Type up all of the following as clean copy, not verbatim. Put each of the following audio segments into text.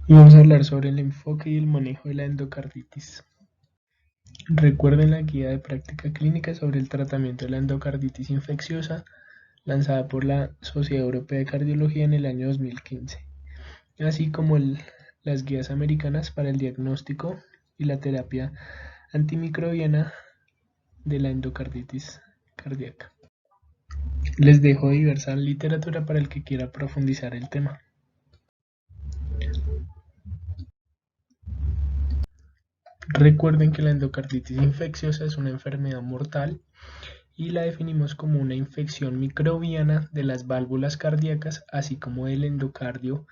Y vamos a hablar sobre el enfoque y el manejo de la endocarditis. Recuerden la guía de práctica clínica sobre el tratamiento de la endocarditis infecciosa lanzada por la Sociedad Europea de Cardiología en el año 2015, así como las guías americanas para el diagnóstico y la terapia antimicrobiana de la endocarditis cardíaca. Les dejo diversa literatura para el que quiera profundizar el tema. Recuerden que la endocarditis infecciosa es una enfermedad mortal y la definimos como una infección microbiana de las válvulas cardíacas, así como del endocardio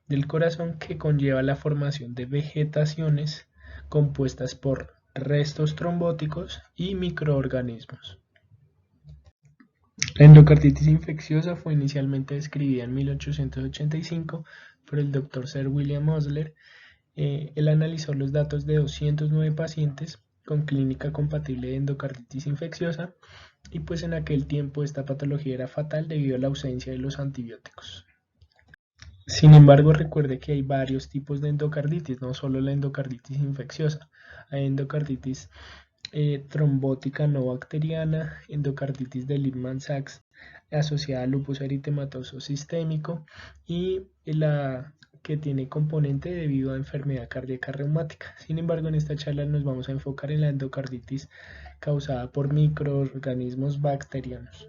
del corazón, que conlleva la formación de vegetaciones compuestas por restos trombóticos y microorganismos. La endocarditis infecciosa fue inicialmente describida en 1885 por el Dr. Sir William Osler. Él analizó los datos de 209 pacientes con clínica compatible de endocarditis infecciosa y pues en aquel tiempo esta patología era fatal debido a la ausencia de los antibióticos. Sin embargo, recuerde que hay varios tipos de endocarditis, no solo la endocarditis infecciosa. Hay endocarditis trombótica no bacteriana, endocarditis de Lehmann-Sachs asociada a lupus eritematoso sistémico y la que tiene componente debido a enfermedad cardíaca reumática. Sin embargo, en esta charla nos vamos a enfocar en la endocarditis causada por microorganismos bacterianos.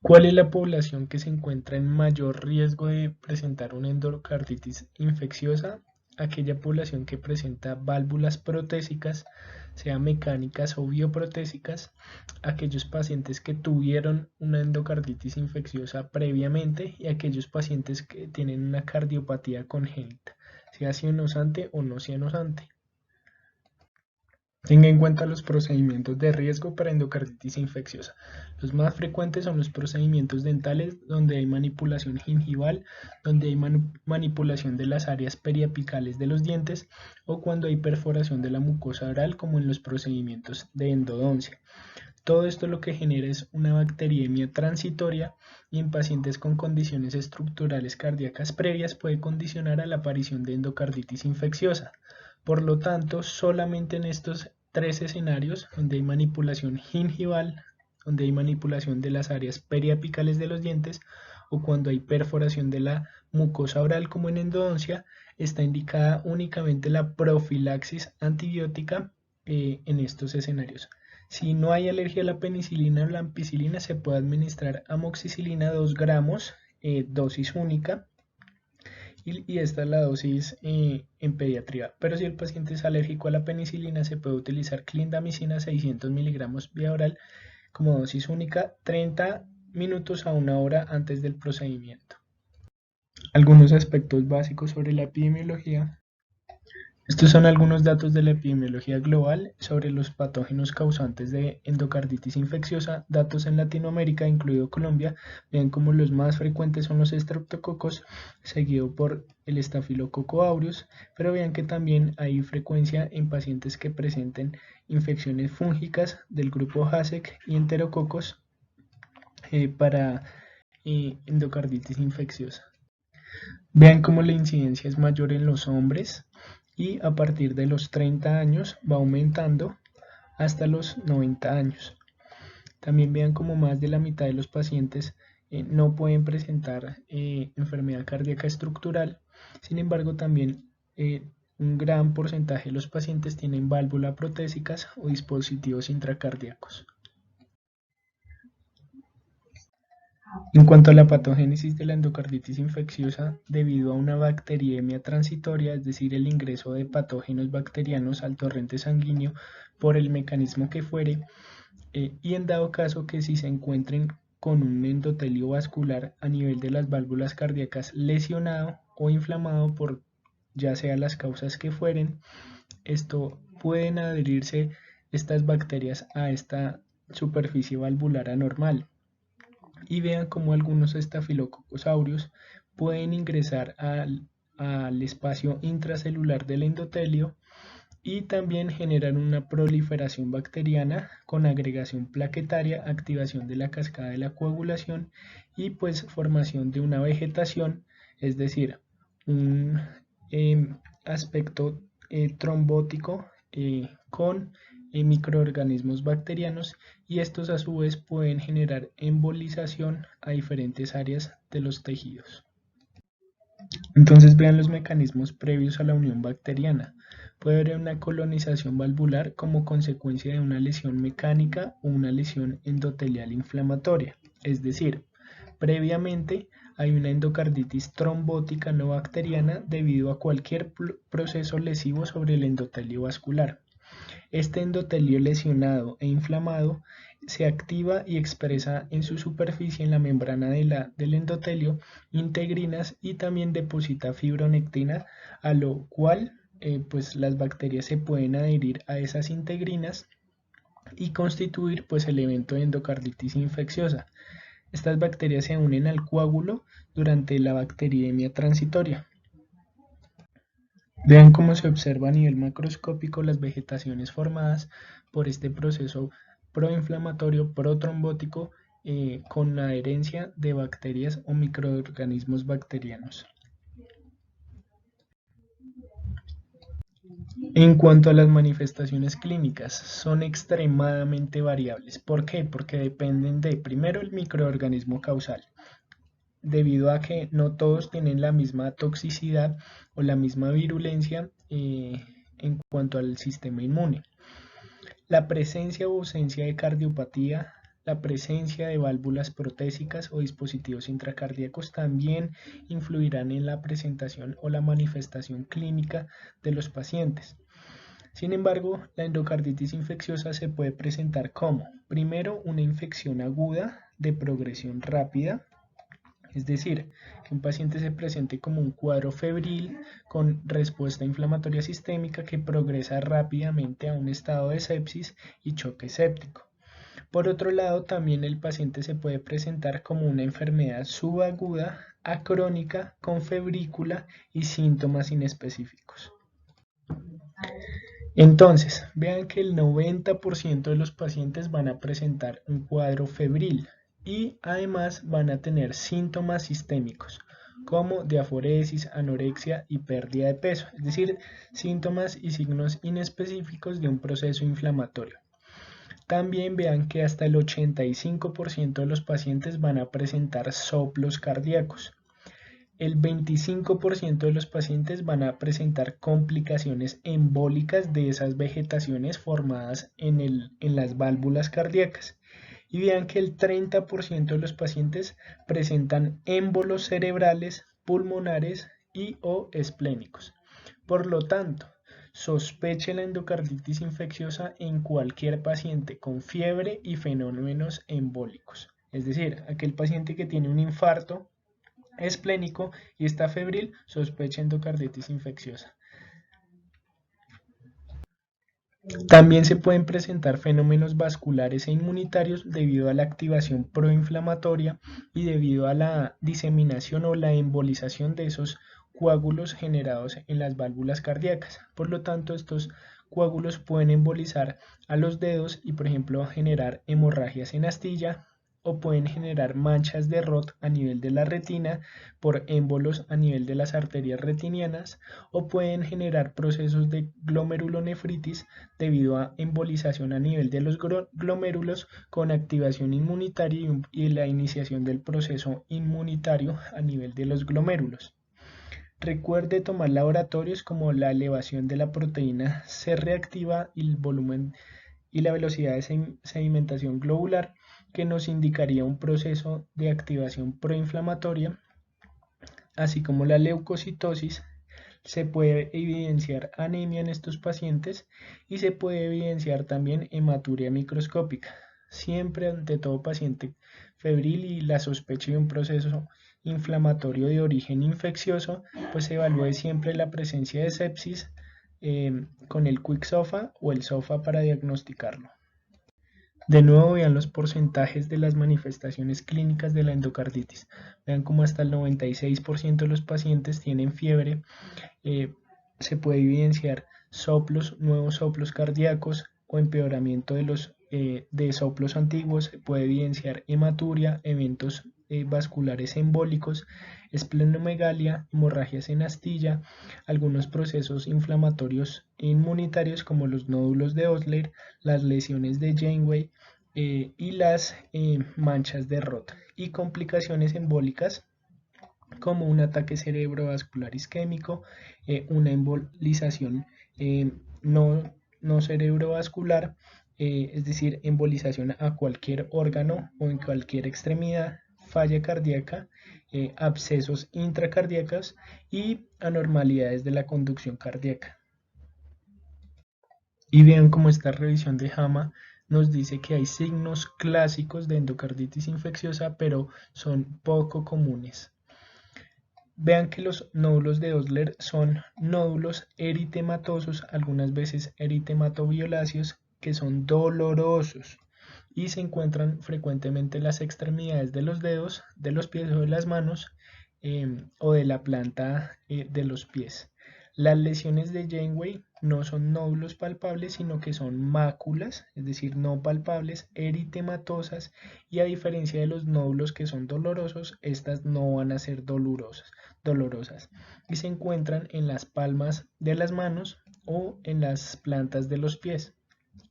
¿Cuál es la población que se encuentra en mayor riesgo de presentar una endocarditis infecciosa? Aquella población que presenta válvulas protésicas, sea mecánicas o bioprotésicas, aquellos pacientes que tuvieron una endocarditis infecciosa previamente y aquellos pacientes que tienen una cardiopatía congénita, sea cianosante o no cianosante. Tenga en cuenta los procedimientos de riesgo para endocarditis infecciosa. Los más frecuentes son los procedimientos dentales, donde hay manipulación gingival, donde hay manipulación de las áreas periapicales de los dientes, o cuando hay perforación de la mucosa oral, como en los procedimientos de endodoncia. Todo esto lo que genera es una bacteriemia transitoria y en pacientes con condiciones estructurales cardíacas previas puede condicionar a la aparición de endocarditis infecciosa. Por lo tanto, solamente en estos tres escenarios, donde hay manipulación gingival, donde hay manipulación de las áreas periapicales de los dientes o cuando hay perforación de la mucosa oral como en endodoncia, está indicada únicamente la profilaxis antibiótica en estos escenarios. Si no hay alergia a la penicilina o la ampicilina, se puede administrar amoxicilina 2 gramos, dosis única, y esta es la dosis en pediatría. Pero si el paciente es alérgico a la penicilina, se puede utilizar clindamicina 600 miligramos vía oral como dosis única 30 minutos a una hora antes del procedimiento. Algunos aspectos básicos sobre la epidemiología. Estos son algunos datos de la epidemiología global sobre los patógenos causantes de endocarditis infecciosa, datos en Latinoamérica, incluido Colombia. Vean como los más frecuentes son los estreptococos, seguido por el estafilococo aureus, pero vean que también hay frecuencia en pacientes que presenten infecciones fúngicas del grupo HASEC y enterococos para endocarditis infecciosa. Vean cómo la incidencia es mayor en los hombres y a partir de los 30 años va aumentando hasta los 90 años. También vean cómo más de la mitad de los pacientes no pueden presentar enfermedad cardíaca estructural. Sin embargo, también un gran porcentaje de los pacientes tienen válvulas protésicas o dispositivos intracardíacos. En cuanto a la patogénesis de la endocarditis infecciosa, debido a una bacteriemia transitoria, es decir, el ingreso de patógenos bacterianos al torrente sanguíneo por el mecanismo que fuere, y en dado caso que si se encuentren con un endotelio vascular a nivel de las válvulas cardíacas lesionado o inflamado por ya sea las causas que fueren, esto pueden adherirse estas bacterias a esta superficie valvular anormal y vean cómo algunos estafilococos aureus pueden ingresar al espacio intracelular del endotelio y también generar una proliferación bacteriana con agregación plaquetaria, activación de la cascada de la coagulación y pues formación de una vegetación, es decir, un aspecto trombótico con microorganismos bacterianos, y estos a su vez pueden generar embolización a diferentes áreas de los tejidos. Entonces vean los mecanismos previos a la unión bacteriana. Puede haber una colonización valvular como consecuencia de una lesión mecánica o una lesión endotelial inflamatoria, es decir, previamente hay una endocarditis trombótica no bacteriana debido a cualquier proceso lesivo sobre el endotelio vascular. Este endotelio lesionado e inflamado se activa y expresa en su superficie, en la membrana del endotelio, integrinas y también deposita fibronectina, a lo cual pues las bacterias se pueden adherir a esas integrinas y constituir pues el evento de endocarditis infecciosa. Estas bacterias se unen al coágulo durante la bacteriemia transitoria. Vean cómo se observa a nivel macroscópico las vegetaciones formadas por este proceso proinflamatorio protrombótico con la adherencia de bacterias o microorganismos bacterianos. En cuanto a las manifestaciones clínicas, son extremadamente variables. ¿Por qué? Porque dependen de, primero, el microorganismo causal, debido a que no todos tienen la misma toxicidad o la misma virulencia en cuanto al sistema inmune. La presencia o ausencia de cardiopatía, la presencia de válvulas protésicas o dispositivos intracardíacos también influirán en la presentación o la manifestación clínica de los pacientes. Sin embargo, la endocarditis infecciosa se puede presentar como, primero, una infección aguda de progresión rápida, es decir, que un paciente se presente como un cuadro febril con respuesta inflamatoria sistémica que progresa rápidamente a un estado de sepsis y choque séptico. Por otro lado, también el paciente se puede presentar como una enfermedad subaguda, acrónica, con febrícula y síntomas inespecíficos. Entonces, vean que el 90% de los pacientes van a presentar un cuadro febril y además van a tener síntomas sistémicos como diaforesis, anorexia y pérdida de peso, es decir, síntomas y signos inespecíficos de un proceso inflamatorio. También vean que hasta el 85% de los pacientes van a presentar soplos cardíacos. El 25% de los pacientes van a presentar complicaciones embólicas de esas vegetaciones formadas en las válvulas cardíacas. Y vean que el 30% de los pacientes presentan émbolos cerebrales, pulmonares y o esplénicos. Por lo tanto, sospeche la endocarditis infecciosa en cualquier paciente con fiebre y fenómenos embólicos. Es decir, aquel paciente que tiene un infarto esplénico y está febril, sospecha endocarditis infecciosa. También se pueden presentar fenómenos vasculares e inmunitarios debido a la activación proinflamatoria y debido a la diseminación o la embolización de esos coágulos generados en las válvulas cardíacas. Por lo tanto, estos coágulos pueden embolizar a los dedos y, por ejemplo, generar hemorragias en astilla, o pueden generar manchas de Roth a nivel de la retina por émbolos a nivel de las arterias retinianas, o pueden generar procesos de glomerulonefritis debido a embolización a nivel de los glomérulos con activación inmunitaria y la iniciación del proceso inmunitario a nivel de los glomérulos. Recuerde tomar laboratorios como la elevación de la proteína C reactiva y el volumen y la velocidad de sedimentación globular, que nos indicaría un proceso de activación proinflamatoria, así como la leucocitosis. Se puede evidenciar anemia en estos pacientes y se puede evidenciar también hematuria microscópica. Siempre ante todo paciente febril y la sospecha de un proceso inflamatorio de origen infeccioso, pues se evalúe siempre la presencia de sepsis con el QuickSOFA o el SOFA para diagnosticarlo. De nuevo vean los porcentajes de las manifestaciones clínicas de la endocarditis. Vean cómo hasta el 96% de los pacientes tienen fiebre. Se puede evidenciar soplos, nuevos soplos cardíacos o empeoramiento de soplos antiguos. Se puede evidenciar hematuria, eventos vasculares embólicos. esplenomegalia, hemorragias en astilla, algunos procesos inflamatorios inmunitarios como los nódulos de Osler, las lesiones de Janeway y las manchas de Roth, y complicaciones embólicas como un ataque cerebrovascular isquémico, una embolización no cerebrovascular, es decir, embolización a cualquier órgano o en cualquier extremidad, falla cardíaca, abscesos intracardíacos y anormalidades de la conducción cardíaca. Y vean cómo esta revisión de JAMA nos dice que hay signos clásicos de endocarditis infecciosa, pero son poco comunes. Vean que los nódulos de Osler son nódulos eritematosos, algunas veces eritematoviolaceos, que son dolorosos y se encuentran frecuentemente en las extremidades de los dedos, de los pies o de las manos o de la planta de los pies. Las lesiones de Janeway no son nódulos palpables, sino que son máculas, es decir, no palpables, eritematosas, y a diferencia de los nódulos que son dolorosos, estas no van a ser dolorosas y se encuentran en las palmas de las manos o en las plantas de los pies.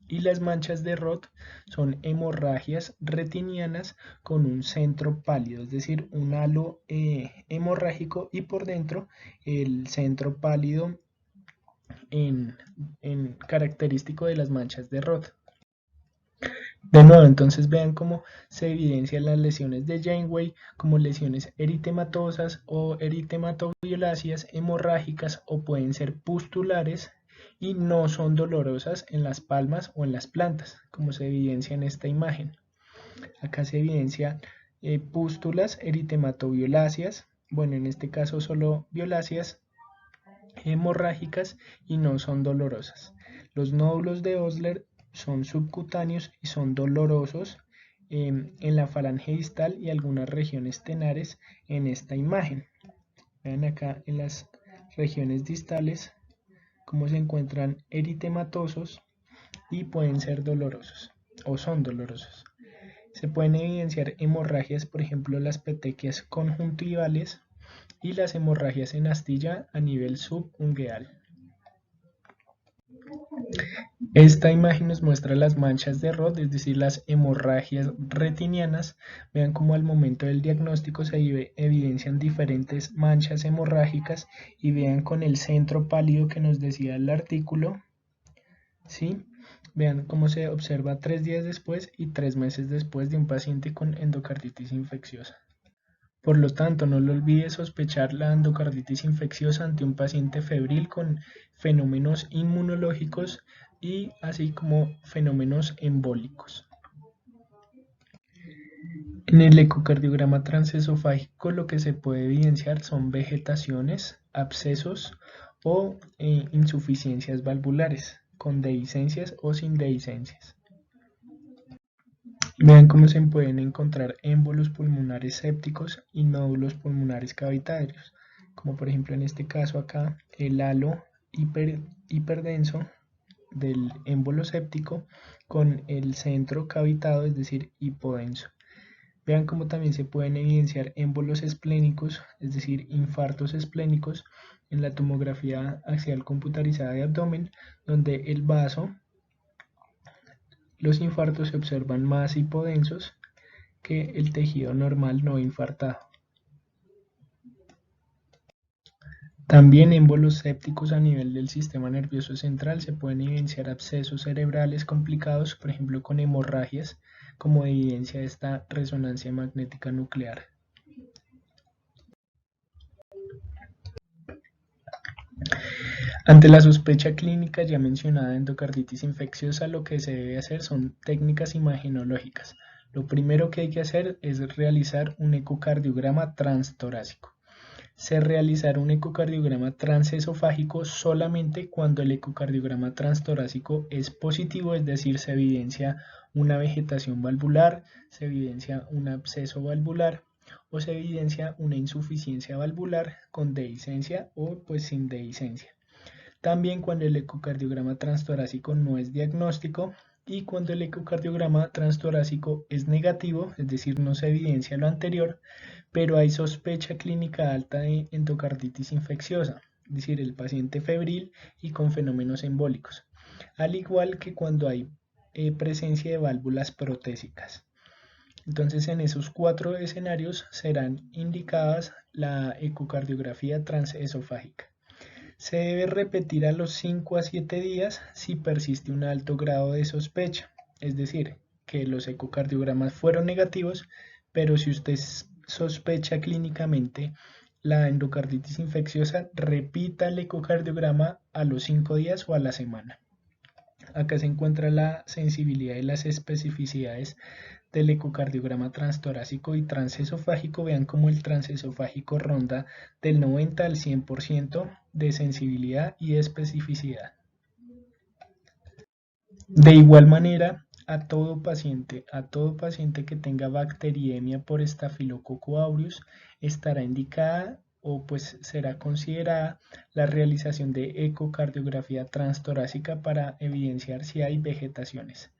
Y las manchas de Roth son hemorragias retinianas con un centro pálido, es decir, un halo hemorrágico y por dentro el centro pálido en característico de las manchas de Roth. De nuevo, entonces vean cómo se evidencian las lesiones de Janeway como lesiones eritematosas o eritematoviolaceas, hemorrágicas o pueden ser pustulares y no son dolorosas en las palmas o en las plantas, como se evidencia en esta imagen. Acá se evidencia pústulas eritematoviolaceas, bueno, en este caso solo violáceas, hemorrágicas y no son dolorosas. Los nódulos de Osler son subcutáneos y son dolorosos en la falange distal y algunas regiones tenares en esta imagen. Vean acá en las regiones distales cómo se encuentran eritematosos y pueden ser dolorosos o son dolorosos. Se pueden evidenciar hemorragias, por ejemplo las petequias conjuntivales y las hemorragias en astilla a nivel subungueal. Esta imagen nos muestra las manchas de Roth, es decir, las hemorragias retinianas. Vean cómo al momento del diagnóstico se evidencian diferentes manchas hemorrágicas y vean con el centro pálido que nos decía el artículo, ¿sí? Vean cómo se observa 3 días después y 3 meses después de un paciente con endocarditis infecciosa. Por lo tanto, no lo olvides sospechar la endocarditis infecciosa ante un paciente febril con fenómenos inmunológicos y así como fenómenos embólicos. En el ecocardiograma transesofágico lo que se puede evidenciar son vegetaciones, abscesos o insuficiencias valvulares, con dehiscencias o sin dehiscencias. Vean cómo se pueden encontrar émbolos pulmonares sépticos y nódulos pulmonares cavitarios, como por ejemplo en este caso acá el halo hiperdenso del émbolo séptico con el centro cavitado, es decir, hipodenso. Vean cómo también se pueden evidenciar émbolos esplénicos, es decir, infartos esplénicos en la tomografía axial computarizada de abdomen, donde el vaso, los infartos se observan más hipodensos que el tejido normal no infartado. También émbolos sépticos a nivel del sistema nervioso central se pueden evidenciar abscesos cerebrales complicados, por ejemplo con hemorragias, como evidencia de esta resonancia magnética nuclear. Ante la sospecha clínica ya mencionada de endocarditis infecciosa, lo que se debe hacer son técnicas imagenológicas. Lo primero que hay que hacer es realizar un ecocardiograma transtorácico. Se realizará un ecocardiograma transesofágico solamente cuando el ecocardiograma transtorácico es positivo, es decir, se evidencia una vegetación valvular, se evidencia un absceso valvular o se evidencia una insuficiencia valvular con dehiscencia o pues sin dehiscencia. También cuando el ecocardiograma transtorácico no es diagnóstico, y cuando el ecocardiograma transtorácico es negativo, es decir, no se evidencia lo anterior, pero hay sospecha clínica alta de endocarditis infecciosa, es decir, el paciente febril y con fenómenos embólicos, al igual que cuando hay presencia de válvulas protésicas. Entonces, en esos 4 escenarios serán indicadas la ecocardiografía transesofágica. Se debe repetir a los 5 a 7 días si persiste un alto grado de sospecha, es decir, que los ecocardiogramas fueron negativos, pero si usted sospecha clínicamente la endocarditis infecciosa, repita el ecocardiograma a los 5 días o a la semana. Acá se encuentra la sensibilidad y las especificidades del ecocardiograma transtorácico y transesofágico. Vean cómo el transesofágico ronda del 90 al 100% de sensibilidad y especificidad. De igual manera, a todo paciente que tenga bacteriemia por Staphylococcus aureus estará indicada o pues será considerada la realización de ecocardiografía transtorácica para evidenciar si hay vegetaciones.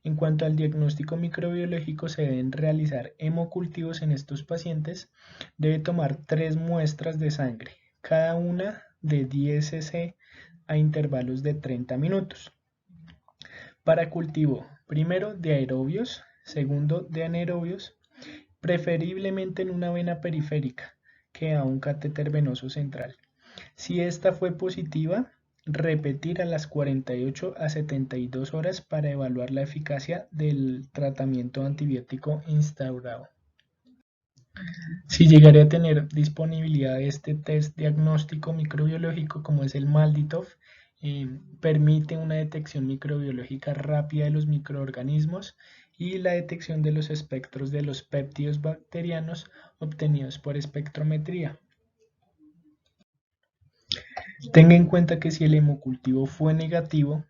En cuanto al diagnóstico microbiológico, se deben realizar hemocultivos en estos pacientes. Debe tomar 3 muestras de sangre, cada una de 10 cc a intervalos de 30 minutos. Para cultivo, primero de aerobios, segundo de anaerobios, preferiblemente en una vena periférica que a un catéter venoso central. Si esta fue positiva, repetir a las 48 a 72 horas para evaluar la eficacia del tratamiento antibiótico instaurado. Si llegaré a tener disponibilidad de este test diagnóstico microbiológico como es el MALDI-TOF, permite una detección microbiológica rápida de los microorganismos y la detección de los espectros de los péptidos bacterianos obtenidos por espectrometría. Tenga en cuenta que si el hemocultivo fue negativo,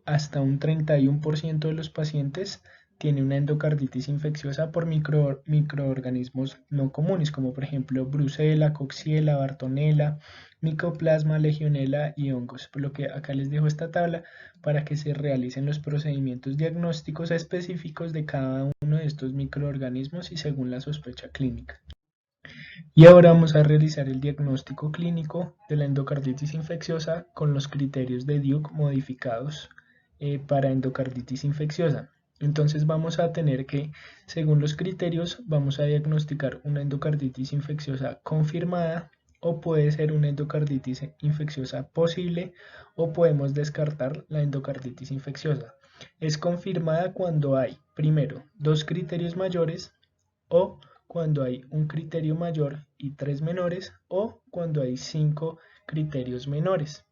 hasta un 31% de los pacientes tiene una endocarditis infecciosa por microorganismos no comunes, como por ejemplo Brucella, Coxiella, Bartonella, Mycoplasma, Legionella y hongos. Por lo que acá les dejo esta tabla para que se realicen los procedimientos diagnósticos específicos de cada uno de estos microorganismos y según la sospecha clínica. Y ahora vamos a realizar el diagnóstico clínico de la endocarditis infecciosa con los criterios de Duke modificados para endocarditis infecciosa. Entonces vamos a tener que, según los criterios, vamos a diagnosticar una endocarditis infecciosa confirmada o puede ser una endocarditis infecciosa posible o podemos descartar la endocarditis infecciosa. Es confirmada cuando hay, primero, 2 criterios mayores o cuando hay un criterio mayor y 3 menores o cuando hay 5 criterios menores.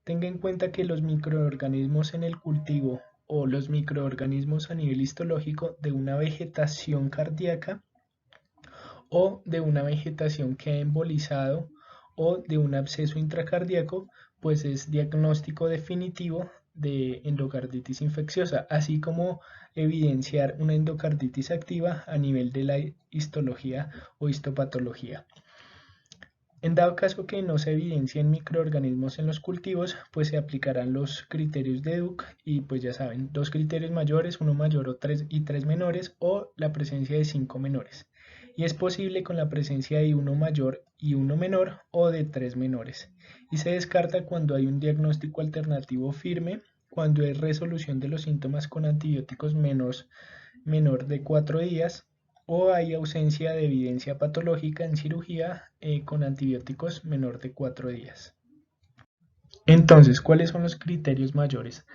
Tenga en cuenta que los microorganismos en el cultivo o los microorganismos a nivel histológico de una vegetación cardíaca o de una vegetación que ha embolizado o de un absceso intracardíaco, pues es diagnóstico definitivo de endocarditis infecciosa, así como evidenciar una endocarditis activa a nivel de la histología o histopatología. En dado caso que no se evidencien microorganismos en los cultivos, pues se aplicarán los criterios de Duke y pues ya saben, 2 criterios mayores, 1 mayor y 3 menores o la presencia de 5 menores. Y es posible con la presencia de 1 mayor y 1 menor o de 3 menores. Y se descarta cuando hay un diagnóstico alternativo firme, cuando hay resolución de los síntomas con antibióticos menor de 4 días, o hay ausencia de evidencia patológica en cirugía con antibióticos menor de 4 días. Entonces, ¿cuáles son los criterios mayores?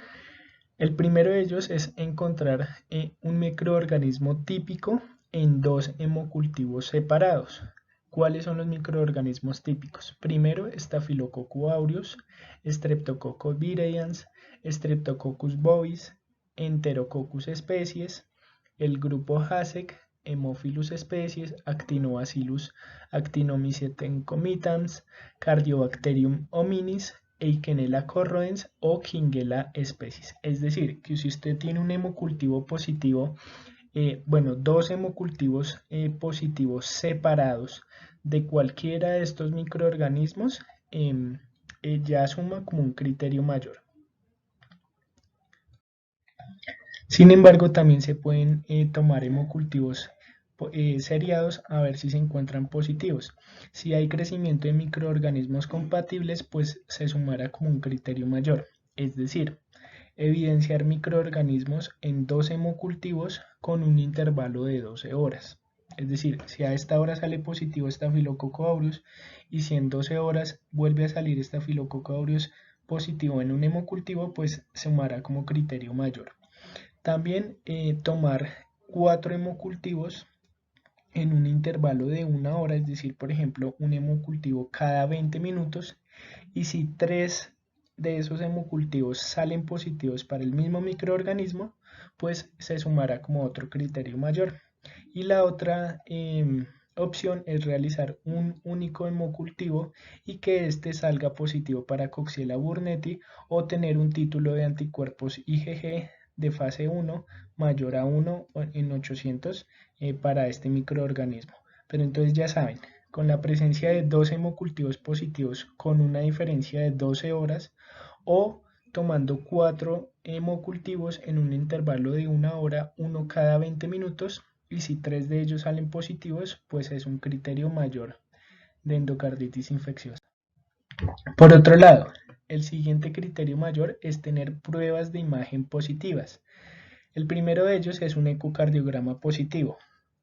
El primero de ellos es encontrar un microorganismo típico en 2 hemocultivos separados. ¿Cuáles son los microorganismos típicos? Primero, Staphylococcus aureus, Streptococcus virescens, Streptococcus bovis, Enterococcus species, el grupo HASEC, Haemophilus species, Actinobacillus actinomycetes comitans, Cardiobacterium hominis, Eikenella corroens o Kingella species. Es decir, que si usted tiene un hemocultivo positivo, 2 hemocultivos positivos separados de cualquiera de estos microorganismos, ya suma como un criterio mayor. Sin embargo, también se pueden tomar hemocultivos seriados a ver si se encuentran positivos. Si hay crecimiento de microorganismos compatibles, pues se sumará como un criterio mayor. Es decir, evidenciar microorganismos en 2 hemocultivos con un intervalo de 12 horas. Es decir, si a esta hora sale positivo Staphylococcus aureus y si en 12 horas vuelve a salir Staphylococcus aureus positivo en un hemocultivo, pues se sumará como criterio mayor. También tomar 4 hemocultivos en un intervalo de 1 hora, es decir, por ejemplo, un hemocultivo cada 20 minutos, y si 3 de esos hemocultivos salen positivos para el mismo microorganismo, pues se sumará como otro criterio mayor. Y la otra opción es realizar un único hemocultivo y que éste salga positivo para Coxiella burnetii o tener un título de anticuerpos IgG de fase 1 mayor a 1 en 800 para este microorganismo. Pero entonces ya saben, con la presencia de 2 hemocultivos positivos con una diferencia de 12 horas o tomando 4 hemocultivos en un intervalo de 1 hora, uno cada 20 minutos, y si 3 de ellos salen positivos, pues es un criterio mayor de endocarditis infecciosa. Por otro lado, el siguiente criterio mayor es tener pruebas de imagen positivas. El primero de ellos es un ecocardiograma positivo,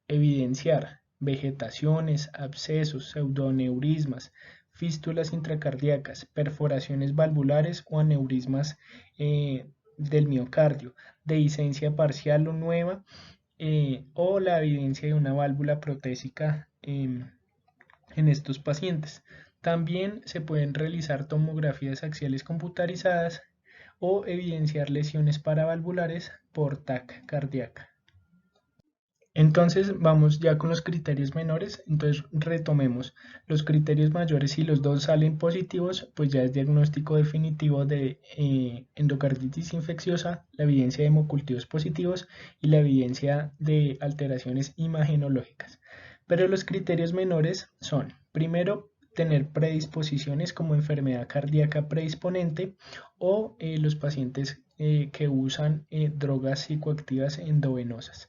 evidenciar vegetaciones, abscesos, pseudoneurismas, fístulas intracardíacas, perforaciones valvulares o aneurismas del miocardio, dehiscencia parcial o nueva, o la evidencia de una válvula protésica en estos pacientes. También se pueden realizar tomografías axiales computarizadas o evidenciar lesiones paravalvulares por TAC cardíaca. Entonces vamos ya con los criterios menores. Entonces retomemos los criterios mayores. Si los dos salen positivos, pues ya es diagnóstico definitivo de endocarditis infecciosa, la evidencia de hemocultivos positivos y la evidencia de alteraciones imagenológicas. Pero los criterios menores son, primero, tener predisposiciones como enfermedad cardíaca predisponente o los pacientes que usan drogas psicoactivas endovenosas.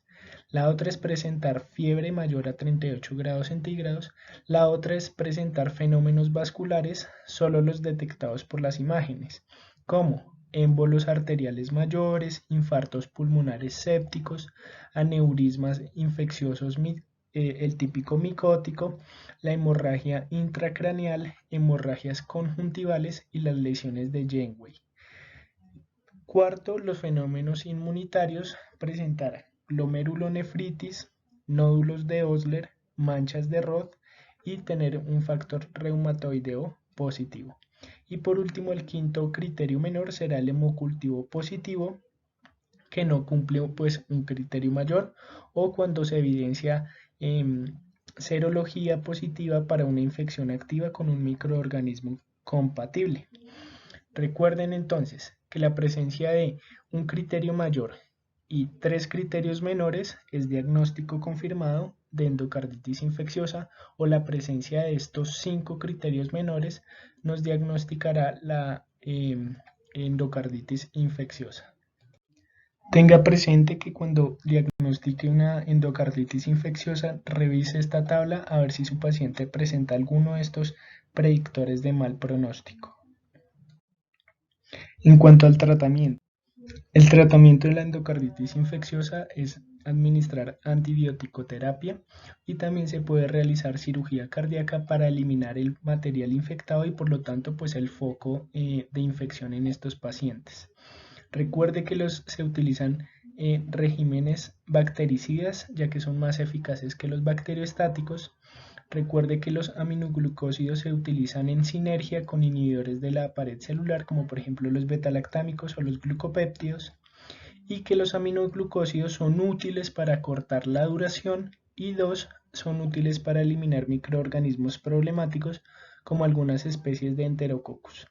La otra es presentar fiebre mayor a 38 grados centígrados. La otra es presentar fenómenos vasculares, solo los detectados por las imágenes, como émbolos arteriales mayores, infartos pulmonares sépticos, aneurismas infecciosos, el típico micótico, la hemorragia intracraneal, hemorragias conjuntivales y las lesiones de Janeway. Cuarto, los fenómenos inmunitarios, presentar glomerulonefritis, nódulos de Osler, manchas de Roth y tener un factor reumatoideo positivo. Y por último, el quinto criterio menor será el hemocultivo positivo, que no cumple pues un criterio mayor, o cuando se evidencia serología positiva para una infección activa con un microorganismo compatible. Recuerden entonces que la presencia de un criterio mayor y 3 criterios menores es diagnóstico confirmado de endocarditis infecciosa, o la presencia de estos 5 criterios menores nos diagnosticará la endocarditis infecciosa. Tenga presente que cuando diagnostique una endocarditis infecciosa, revise esta tabla a ver si su paciente presenta alguno de estos predictores de mal pronóstico. En cuanto al tratamiento, el tratamiento de la endocarditis infecciosa es administrar antibiótico-terapia y también se puede realizar cirugía cardíaca para eliminar el material infectado y por lo tanto pues el foco de infección en estos pacientes. Recuerde que se utilizan regímenes bactericidas ya que son más eficaces que los bacteriostáticos. Recuerde que los aminoglucósidos se utilizan en sinergia con inhibidores de la pared celular, como por ejemplo los betalactámicos o los glucopéptidos, y que los aminoglucósidos son útiles para cortar la duración y son útiles para eliminar microorganismos problemáticos como algunas especies de Enterococcus.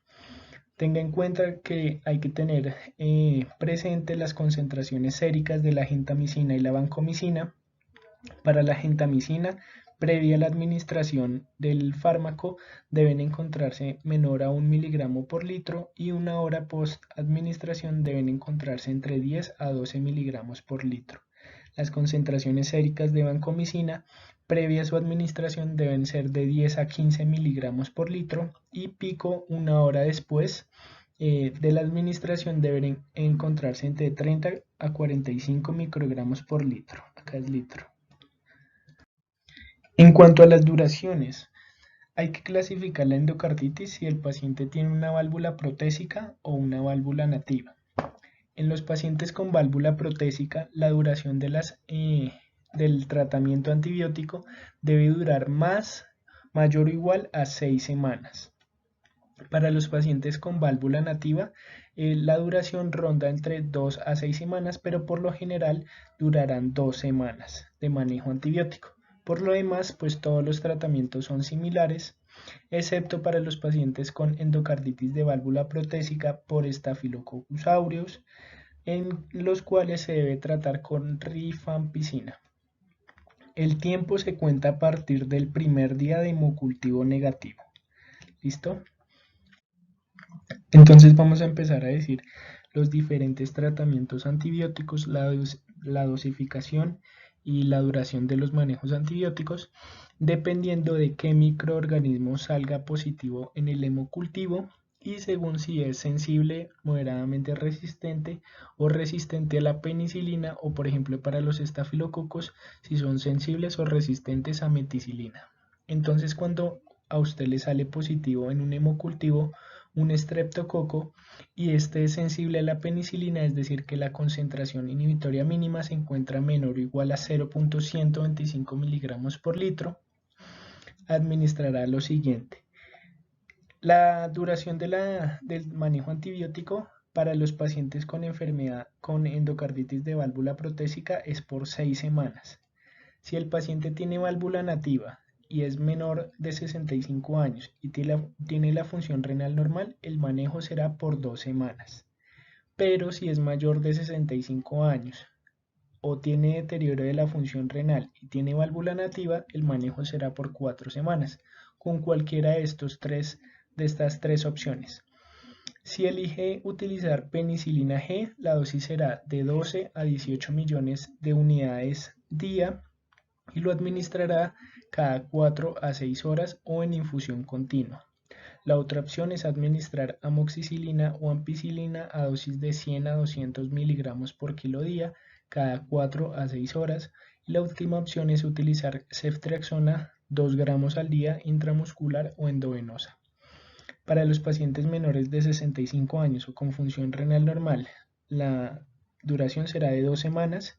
Tenga en cuenta que hay que tener presente las concentraciones séricas de la gentamicina y la vancomicina. Para la gentamicina previa a la administración del fármaco deben encontrarse menor a 1 miligramo por litro y una hora post administración deben encontrarse entre 10 a 12 miligramos por litro. Las concentraciones séricas de vancomicina previa a su administración deben ser de 10 a 15 miligramos por litro y pico una hora después de la administración deben encontrarse entre 30 a 45 microgramos por litro. Acá es litro. En cuanto a las duraciones, hay que clasificar la endocarditis si el paciente tiene una válvula protésica o una válvula nativa. En los pacientes con válvula protésica, la duración del tratamiento antibiótico debe durar mayor o igual a 6 semanas. Para los pacientes con válvula nativa, la duración ronda entre 2 a 6 semanas, pero por lo general durarán 2 semanas de manejo antibiótico. Por lo demás, pues todos los tratamientos son similares, excepto para los pacientes con endocarditis de válvula protésica por Staphylococcus aureus, en los cuales se debe tratar con rifampicina. El tiempo se cuenta a partir del primer día de hemocultivo negativo. ¿Listo? Entonces vamos a empezar a decir los diferentes tratamientos antibióticos, la dosificación y la duración de los manejos antibióticos, dependiendo de qué microorganismo salga positivo en el hemocultivo y según si es sensible, moderadamente resistente o resistente a la penicilina o por ejemplo para los estafilococos si son sensibles o resistentes a meticilina. Entonces cuando a usted le sale positivo en un hemocultivo un estreptococo y este es sensible a la penicilina, es decir que la concentración inhibitoria mínima se encuentra menor o igual a 0.125 miligramos por litro, administrará lo siguiente. La duración del manejo antibiótico para los pacientes con enfermedad con endocarditis de válvula protésica es por 6 semanas. Si el paciente tiene válvula nativa y es menor de 65 años y tiene la función renal normal, el manejo será por 2 semanas. Pero si es mayor de 65 años o tiene deterioro de la función renal y tiene válvula nativa, el manejo será por 4 semanas, con cualquiera de estas tres opciones. Si elige utilizar penicilina G, la dosis será de 12 a 18 millones de unidades día y lo administrará cada 4 a 6 horas o en infusión continua. La otra opción es administrar amoxicilina o ampicilina a dosis de 100 a 200 miligramos por kilo día cada 4 a 6 horas. Y la última opción es utilizar ceftriaxona 2 gramos al día intramuscular o endovenosa. Para los pacientes menores de 65 años o con función renal normal, la duración será de 2 semanas,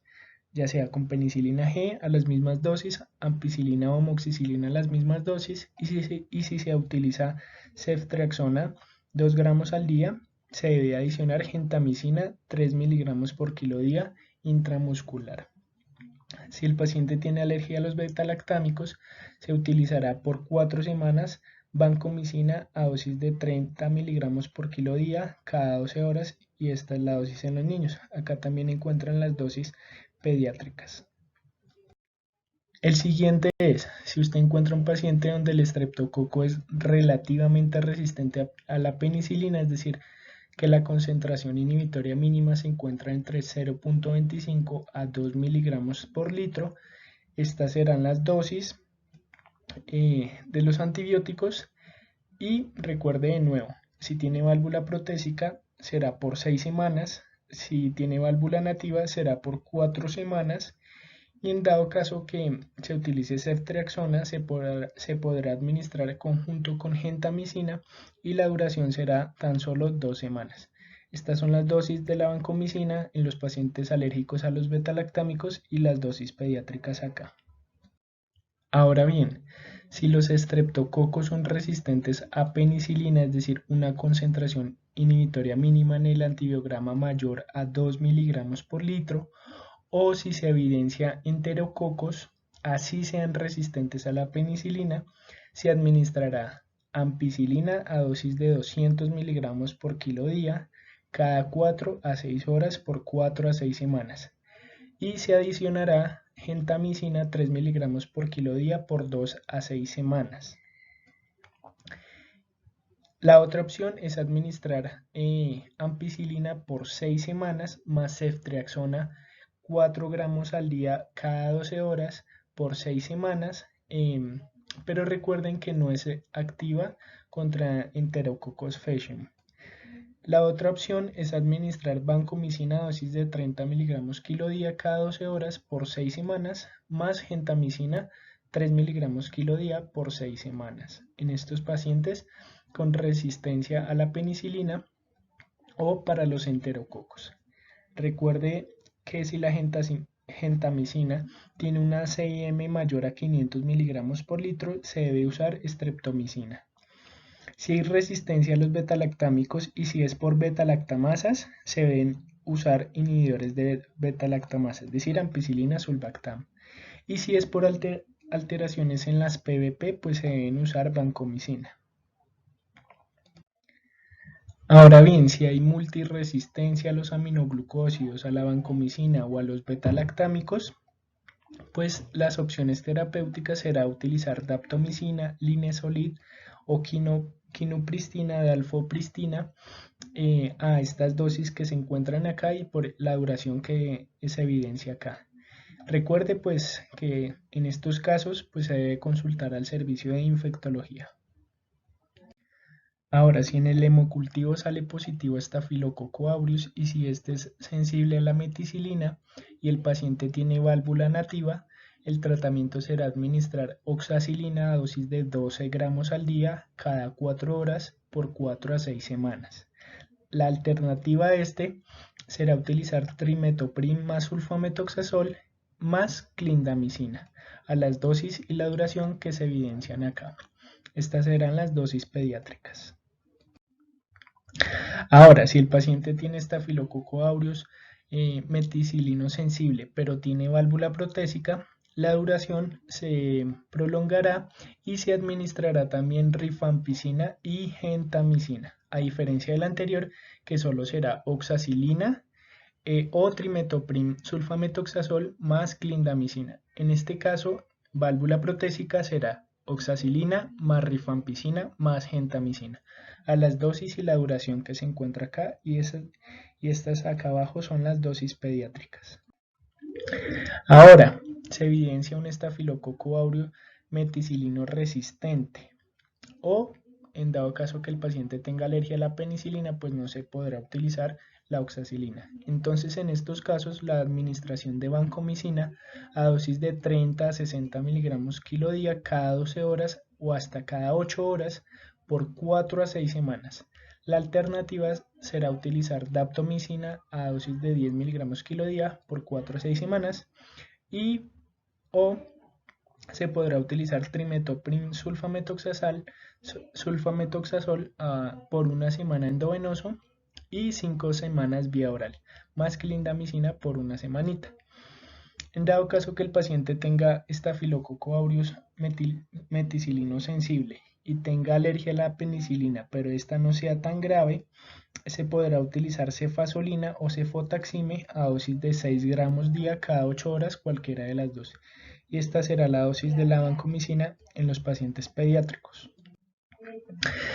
ya sea con penicilina G a las mismas dosis, ampicilina o amoxicilina a las mismas dosis, y si se utiliza ceftriaxona 2 gramos al día, se debe adicionar gentamicina 3 miligramos por kilo día intramuscular. Si el paciente tiene alergia a los beta-lactámicos, se utilizará por 4 semanas vancomicina a dosis de 30 miligramos por kilo día cada 12 horas y esta es la dosis en los niños. Acá también encuentran las dosis pediátricas. El siguiente es, si usted encuentra un paciente donde el estreptococo es relativamente resistente a la penicilina, es decir, que la concentración inhibitoria mínima se encuentra entre 0.25 a 2 miligramos por litro, estas serán las dosis de los antibióticos y recuerde de nuevo, si tiene válvula protésica será por 6 semanas, si tiene válvula nativa será por 4 semanas y en dado caso que se utilice ceftriaxona se podrá administrar conjunto con gentamicina y la duración será tan solo 2 semanas. Estas son las dosis de la vancomicina en los pacientes alérgicos a los beta-lactámicos y las dosis pediátricas acá. Ahora bien, si los estreptococos son resistentes a penicilina, es decir, una concentración inhibitoria mínima en el antibiograma mayor a 2 miligramos por litro, o si se evidencia enterococos, así sean resistentes a la penicilina, se administrará ampicilina a dosis de 200 miligramos por kilo día cada 4 a 6 horas por 4 a 6 semanas y se adicionará gentamicina 3 miligramos por kilo día por 2 a 6 semanas. La otra opción es administrar ampicilina por 6 semanas más ceftriaxona 4 gramos al día cada 12 horas por 6 semanas, pero recuerden que no es activa contra Enterococcus faecium. La otra opción es administrar vancomicina a dosis de 30 miligramos kilo día cada 12 horas por 6 semanas más gentamicina 3 miligramos kilo día por 6 semanas. En estos pacientes con resistencia a la penicilina o para los enterococos. Recuerde que si la gentamicina tiene una CIM mayor a 500 miligramos por litro, se debe usar streptomicina. Si hay resistencia a los betalactámicos y si es por betalactamasas, se deben usar inhibidores de betalactamasa, es decir, ampicilina, sulbactam. Y si es por alteraciones en las PBP, pues se deben usar vancomicina. Ahora bien, si hay multiresistencia a los aminoglucósidos, a la vancomicina o a los betalactámicos, pues las opciones terapéuticas será utilizar daptomicina, linezolid o quinupristina, dalfopristina a estas dosis que se encuentran acá y por la duración que se evidencia acá. Recuerde pues que en estos casos pues se debe consultar al servicio de infectología. Ahora, si en el hemocultivo sale positivo Staphylococcus aureus y si este es sensible a la meticilina y el paciente tiene válvula nativa, el tratamiento será administrar oxacilina a dosis de 12 gramos al día cada 4 horas por 4 a 6 semanas. La alternativa a este será utilizar trimetoprim más sulfametoxazol más clindamicina a las dosis y la duración que se evidencian acá. Estas serán las dosis pediátricas. Ahora, si el paciente tiene Staphylococcus aureus meticilino sensible, pero tiene válvula protésica, la duración se prolongará y se administrará también rifampicina y gentamicina, a diferencia del anterior, que solo será oxacilina o trimetoprim sulfametoxazol más clindamicina. En este caso, válvula protésica será oxacilina más rifampicina más gentamicina a las dosis y la duración que se encuentra acá y estas acá abajo son las dosis pediátricas. Ahora, se evidencia un estafilococo áureo meticilino resistente o en dado caso que el paciente tenga alergia a la penicilina, pues no se podrá utilizar la oxacilina. Entonces, en estos casos, la administración de vancomicina a dosis de 30 a 60 miligramos kilo día cada 12 horas o hasta cada 8 horas por 4 a 6 semanas. La alternativa será utilizar daptomicina a dosis de 10 miligramos kilo día por 4 a 6 semanas o se podrá utilizar trimetoprim sulfametoxazol por una semana endovenoso y 5 semanas vía oral, más clindamicina por una semanita. En dado caso que el paciente tenga Staphylococcus aureus meticilino sensible y tenga alergia a la penicilina, pero esta no sea tan grave, se podrá utilizar cefazolina o cefotaxime a dosis de 6 gramos día cada 8 horas, cualquiera de las dos. Y esta será la dosis de la vancomicina en los pacientes pediátricos.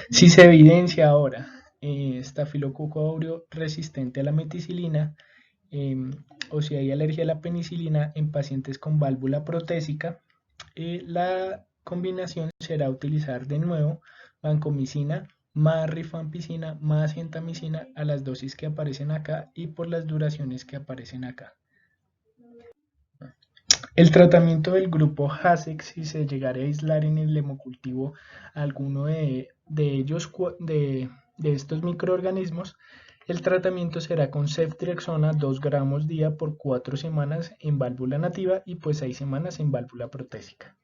Si se evidencia ahora Staphylococcus aureus resistente a la meticilina o si hay alergia a la penicilina en pacientes con válvula protésica, la combinación será utilizar de nuevo vancomicina más rifampicina más gentamicina a las dosis que aparecen acá y por las duraciones que aparecen acá. El tratamiento del grupo HASEX, si se llegara a aislar en el hemocultivo alguno de estos microorganismos, el tratamiento será con ceftriaxona 2 gramos día por 4 semanas en válvula nativa y pues 6 semanas en válvula protésica.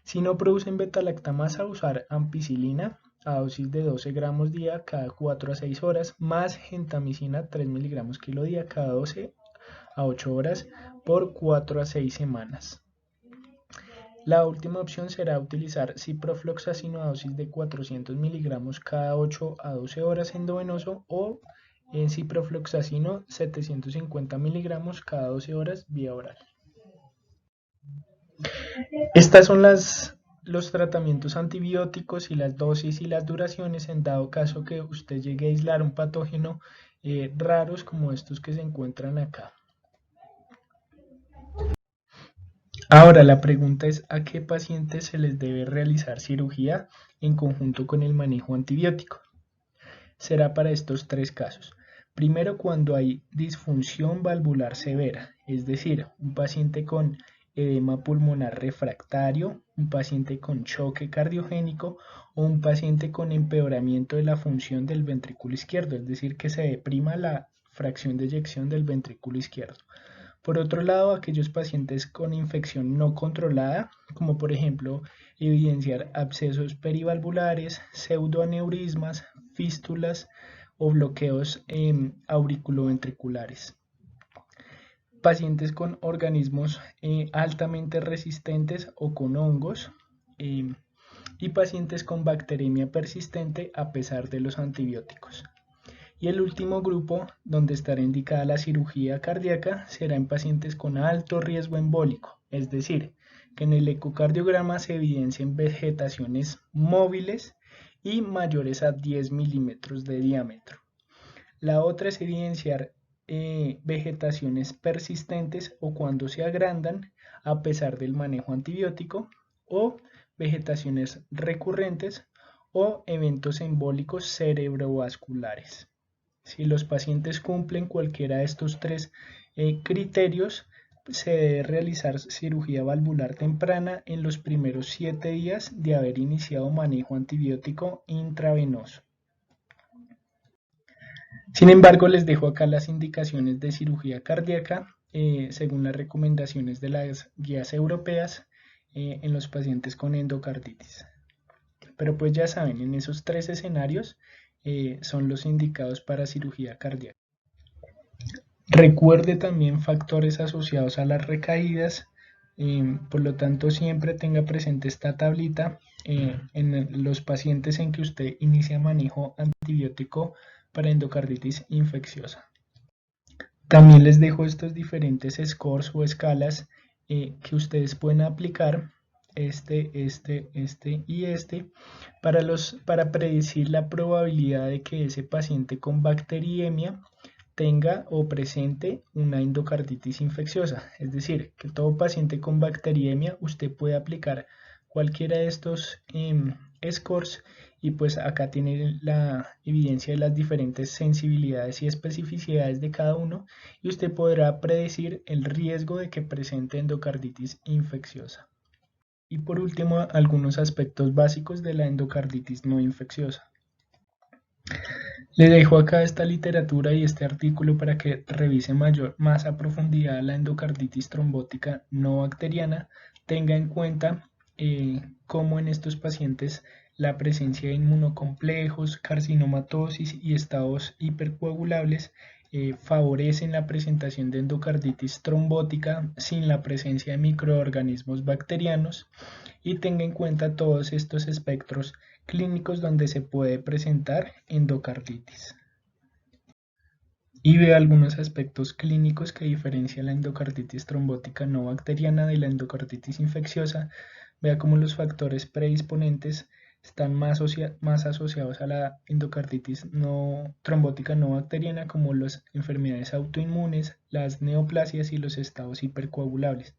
Si no producen betalactamasa, usar ampicilina a dosis de 12 gramos día cada 4 a 6 horas más gentamicina 3 miligramos kilo día cada 12 a 8 horas por 4 a 6 semanas. La última opción será utilizar ciprofloxacino a dosis de 400 miligramos cada 8 a 12 horas endovenoso o ciprofloxacino 750 miligramos cada 12 horas vía oral. Estas son los tratamientos antibióticos y las dosis y las duraciones en dado caso que usted llegue a aislar un patógeno raros como estos que se encuentran acá. Ahora la pregunta es ¿a qué pacientes se les debe realizar cirugía en conjunto con el manejo antibiótico? Será para estos tres casos. Primero, cuando hay disfunción valvular severa, es decir, un paciente con edema pulmonar refractario, un paciente con choque cardiogénico o un paciente con empeoramiento de la función del ventrículo izquierdo, es decir, que se deprima la fracción de eyección del ventrículo izquierdo. Por otro lado, aquellos pacientes con infección no controlada, como por ejemplo evidenciar abscesos perivalvulares, pseudoaneurismas, fístulas o bloqueos auriculoventriculares. Pacientes con organismos altamente resistentes o con hongos y pacientes con bacteremia persistente a pesar de los antibióticos. Y el último grupo donde estará indicada la cirugía cardíaca será en pacientes con alto riesgo embólico, es decir, que en el ecocardiograma se evidencien vegetaciones móviles y mayores a 10 milímetros de diámetro. La otra es evidenciar vegetaciones persistentes o cuando se agrandan a pesar del manejo antibiótico o vegetaciones recurrentes o eventos embólicos cerebrovasculares. Si los pacientes cumplen cualquiera de estos tres criterios, se debe realizar cirugía valvular temprana en los primeros 7 días de haber iniciado manejo antibiótico intravenoso. Sin embargo, les dejo acá las indicaciones de cirugía cardíaca según las recomendaciones de las guías europeas en los pacientes con endocarditis. Pero pues ya saben, en esos tres escenarios son los indicados para cirugía cardíaca. Recuerde también factores asociados a las recaídas, por lo tanto siempre tenga presente esta tablita en los pacientes en que usted inicia manejo antibiótico para endocarditis infecciosa. También les dejo estos diferentes scores o escalas que ustedes pueden aplicar, este y este, para predecir la probabilidad de que ese paciente con bacteriemia tenga o presente una endocarditis infecciosa. Es decir, que todo paciente con bacteriemia usted puede aplicar cualquiera de estos scores y pues acá tiene la evidencia de las diferentes sensibilidades y especificidades de cada uno y usted podrá predecir el riesgo de que presente endocarditis infecciosa. Y por último, algunos aspectos básicos de la endocarditis no infecciosa. Le dejo acá esta literatura y este artículo para que revise más a profundidad la endocarditis trombótica no bacteriana. Tenga en cuenta cómo en estos pacientes la presencia de inmunocomplejos, carcinomatosis y estados hipercoagulables favorecen la presentación de endocarditis trombótica sin la presencia de microorganismos bacterianos y tenga en cuenta todos estos espectros clínicos donde se puede presentar endocarditis. Y ve algunos aspectos clínicos que diferencian la endocarditis trombótica no bacteriana de la endocarditis infecciosa. Vea cómo los factores predisponentes están más asociados a la endocarditis trombótica no bacteriana, como las enfermedades autoinmunes, las neoplasias y los estados hipercoagulables.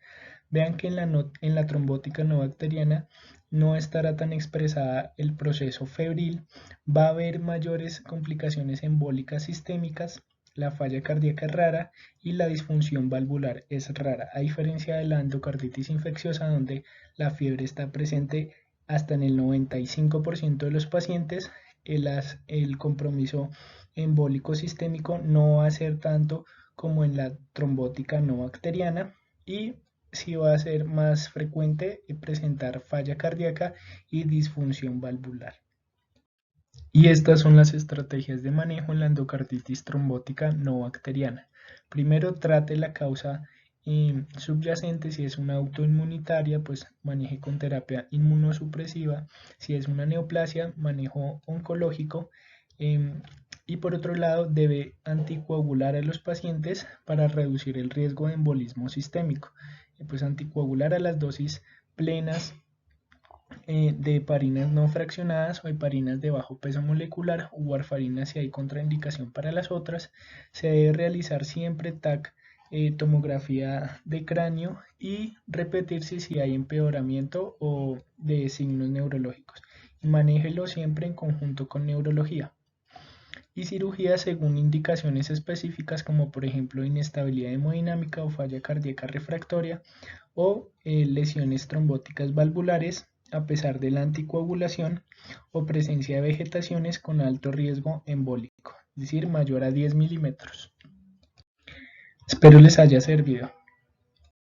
Vean que en la trombótica no bacteriana no estará tan expresada el proceso febril, va a haber mayores complicaciones embólicas sistémicas, la falla cardíaca es rara y la disfunción valvular es rara, a diferencia de la endocarditis infecciosa donde la fiebre está presente hasta en el 95% de los pacientes. El compromiso embólico sistémico no va a ser tanto como en la trombótica no bacteriana y sí va a ser más frecuente presentar falla cardíaca y disfunción valvular. Y estas son las estrategias de manejo en la endocarditis trombótica no bacteriana. Primero, trate la causa subyacente. Si es una autoinmunitaria, pues maneje con terapia inmunosupresiva. Si es una neoplasia, manejo oncológico. Y por otro lado, debe anticoagular a los pacientes para reducir el riesgo de embolismo sistémico. Pues anticoagular a las dosis plenas de heparinas no fraccionadas o heparinas de bajo peso molecular o warfarinas si hay contraindicación para las otras. Se debe realizar siempre TAC, tomografía de cráneo, y repetirse si hay empeoramiento o de signos neurológicos. Y manéjelo siempre en conjunto con neurología. Y cirugía según indicaciones específicas como por ejemplo inestabilidad hemodinámica o falla cardíaca refractoria o lesiones trombóticas valvulares a pesar de la anticoagulación o presencia de vegetaciones con alto riesgo embólico, es decir, mayor a 10 milímetros. Espero les haya servido.